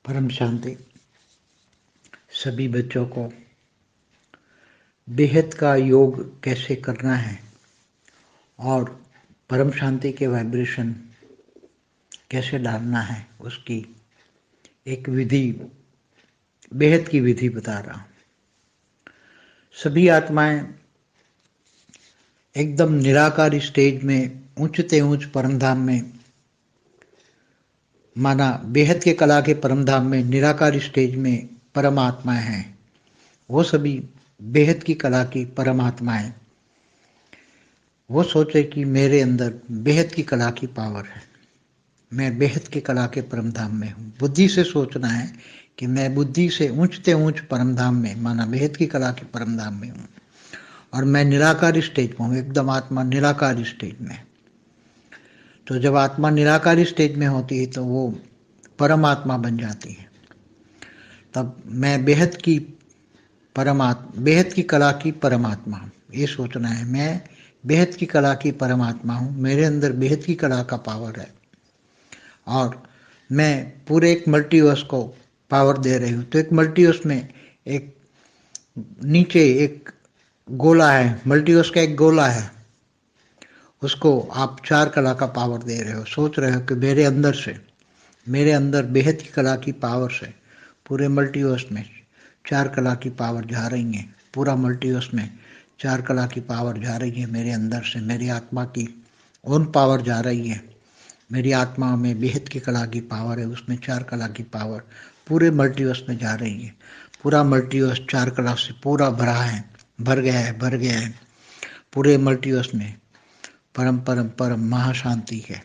परम शांति सभी बच्चों को बेहद का योग कैसे करना है और परम शांति के वाइब्रेशन कैसे डालना है उसकी एक विधि, बेहद की विधि बता रहा हूँ। सभी आत्माएं एकदम निराकार स्टेज में ऊंचते ऊंच परमधाम में, माना बेहद के कला के परमधाम में निराकार स्टेज में परमात्माएं हैं। वो सभी बेहद की कला की परमात्माएं वो सोचे कि मेरे अंदर बेहद की कला की पावर है, मैं बेहद की कला के परमधाम में हूँ। बुद्धि से सोचना है कि मैं बुद्धि से ऊंचते ऊंच परमधाम में, माना बेहद की कला के परमधाम में हूँ और मैं निराकार स्टेज में हूँ, एकदम आत्मा निराकार स्टेज में। तो जब आत्मा निराकार स्टेज में होती है तो वो परमात्मा बन जाती है। तब मैं बेहद की बेहद की कला की परमात्मा हूँ, ये सोचना है। मैं बेहद की कला की परमात्मा हूँ, मेरे अंदर बेहद की कला का पावर है और मैं पूरे एक मल्टीवर्स को पावर दे रही हूँ। तो एक मल्टीवर्स में एक नीचे एक गोला है, मल्टीवर्स का एक गोला है, उसको आप चार कला का पावर दे रहे हो। सोच रहे हो कि मेरे अंदर से, मेरे अंदर बेहद की कला की पावर से पूरे मल्टीवर्स में चार कला की पावर जा रही है। पूरा मल्टीवर्स में चार कला की पावर जा रही है मेरे अंदर से। मेरी आत्मा की ओन पावर जा रही है। मेरी आत्मा में बेहद की कला की पावर है, उसमें चार कला की पावर पूरे मल्टीवर्स में जा रही है। पूरा मल्टीवर्स चार कला से पूरा भरा है, भर गया है। पूरे मल्टीवर्स में परम परम परम महाशांति है।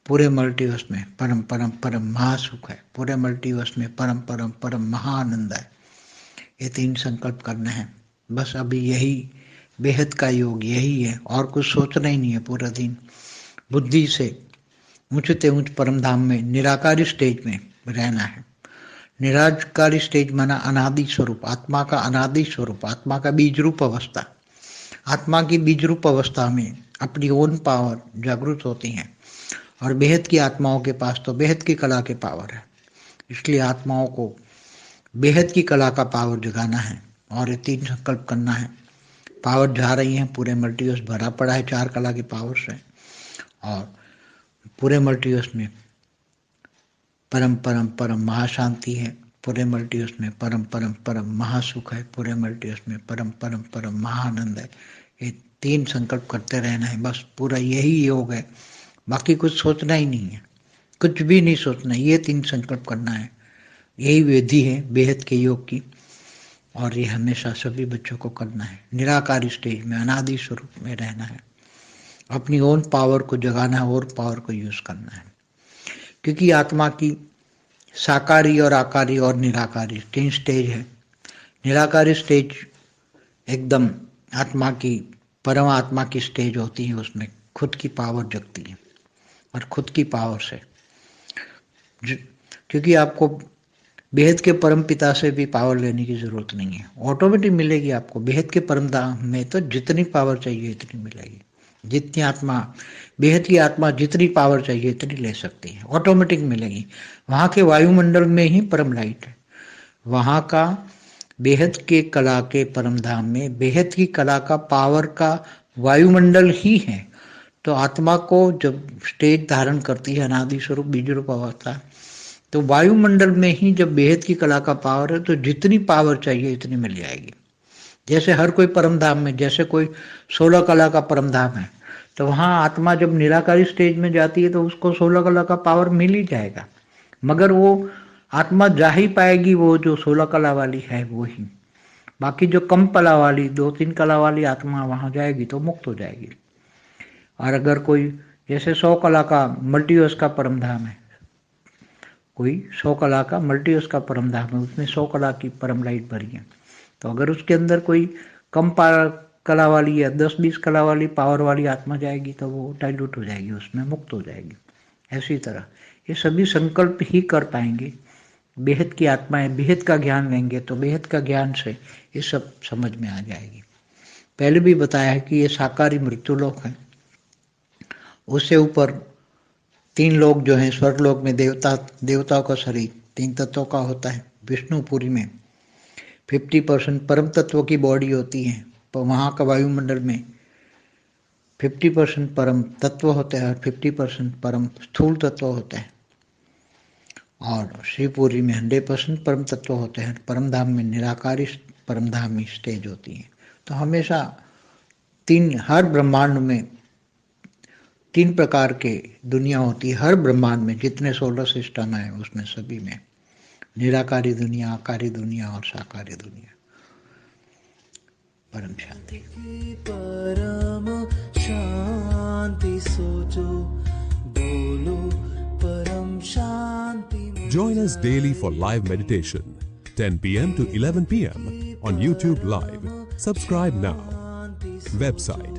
पूरे मल्टीवर्स में परम परम परम महासुख है। पूरे मल्टीवर्स में परम परम परम महाआनंद है। ये तीन संकल्प करने हैं बस। अभी यही बेहद का योग यही है और कुछ सोचना ही नहीं है। पूरा दिन बुद्धि से ऊंचते ऊंच परमधाम में निराकार स्टेज में रहना है। निराकार स्टेज माना अनादि स्वरूप, आत्मा का अनादि स्वरूप, आत्मा का बीज रूप अवस्था। आत्मा की बीज रूप अवस्था में अपनी ओन पावर जागृत होती है और बेहद की आत्माओं के पास तो बेहद की कला के पावर है। इसलिए आत्माओं को बेहद की कला का पावर जगाना है और ये तीन संकल्प करना है। पावर जा रही है, पूरे मल्टीवर्स भरा पड़ा है चार कला की पावर से और पूरे मल्टीवर्स में परम परम परम महाशांति है। पूरे मल्टीवर्स में परम परम परम महासुख है। पूरे मल्टीवर्स में परम परम परम महाआनंद है। ये तीन संकल्प करते रहना है बस। पूरा यही योग है, बाकी कुछ सोचना ही नहीं है, कुछ भी नहीं सोचना। ये तीन संकल्प करना है, यही विधि है बेहद के योग की और ये हमेशा सभी बच्चों को करना है। निराकार स्टेज में अनादि स्वरूप में रहना है, अपनी ओन पावर को जगाना है और पावर को यूज करना है। क्योंकि आत्मा की साकारी और आकारी और निराकारी तीन स्टेज है। निराकारी स्टेज एकदम आत्मा की परमात्मा की स्टेज होती है, उसमें खुद की पावर जगती है और खुद की पावर से, क्योंकि आपको बेहद के परम पिता से भी पावर लेने की जरूरत नहीं है, ऑटोमेटिक मिलेगी आपको। बेहद के परम धाम में तो जितनी पावर चाहिए इतनी मिलेगी। जितनी आत्मा, बेहद की आत्मा जितनी पावर चाहिए इतनी ले सकती है, ऑटोमेटिक मिलेगी। वहाँ के वायुमंडल में ही परम लाइट है। वहाँ का बेहद के कला के परम धाम में बेहद की कला का पावर का वायुमंडल ही है। तो आत्मा को जब स्टेज धारण करती है अनादि स्वरूप बीज रूप अवस्था, तो वायुमंडल में ही जब बेहद की कला का पावर है तो जितनी पावर चाहिए इतनी मिल जाएगी। जैसे हर कोई परम धाम में, जैसे कोई 16 कला का परम धाम है, तो वहाँ आत्मा जब निराकारी स्टेज में जाती है तो उसको 16 कला का पावर मिल ही जाएगा। मगर वो आत्मा जा ही पाएगी वो जो 16 कला वाली है वो ही। बाकी जो कम कला वाली 2-3 कला वाली आत्मा वहाँ जाएगी तो मुक्त हो जाएगी। और अगर कोई जैसे 100 कला का मल्टीवर्स का परम धाम है, कोई 100 कला का मल्टीवर्स का परम धाम है, उसमें 100 कला की परम लाइट भरी है, तो अगर उसके अंदर कोई कम कला वाली या 10-20 कला वाली पावर वाली आत्मा जाएगी तो वो डाइल्यूट हो जाएगी, उसमें मुक्त हो जाएगी। ऐसी तरह ये सभी संकल्प ही कर पाएंगे। बेहद की आत्माएं बेहद का ज्ञान लेंगे तो बेहद का ज्ञान से ये सब समझ में आ जाएगी। पहले भी बताया है कि ये साकारी मृत्युलोक है, उससे ऊपर 3 लोग जो हैं स्वर्गलोक में देवताओं का शरीर, 3 तत्वों का होता है। विष्णुपुरी में 50% परम तत्व की बॉडी होती है, पर वहाँ का वायुमंडल में 50% परम तत्व होता है और 50% परम स्थूल तत्व होता है। और शिवपुरी में 100% परम तत्व होते हैं। परम धाम में निराकारी परम धामी स्टेज होती है। तो हमेशा हर ब्रह्मांड में 3 प्रकार के दुनिया होती है। हर ब्रह्मांड में जितने सोलर सिस्टम है उसमें सभी में निराकारी दुनिया, आकारी दुनिया और साकारी दुनिया। परम शांति। परम शांति सोचो, बोलो परम शांति। Join us daily for live meditation, 10 p.m. to 11 p.m. on YouTube Live. Subscribe now. Website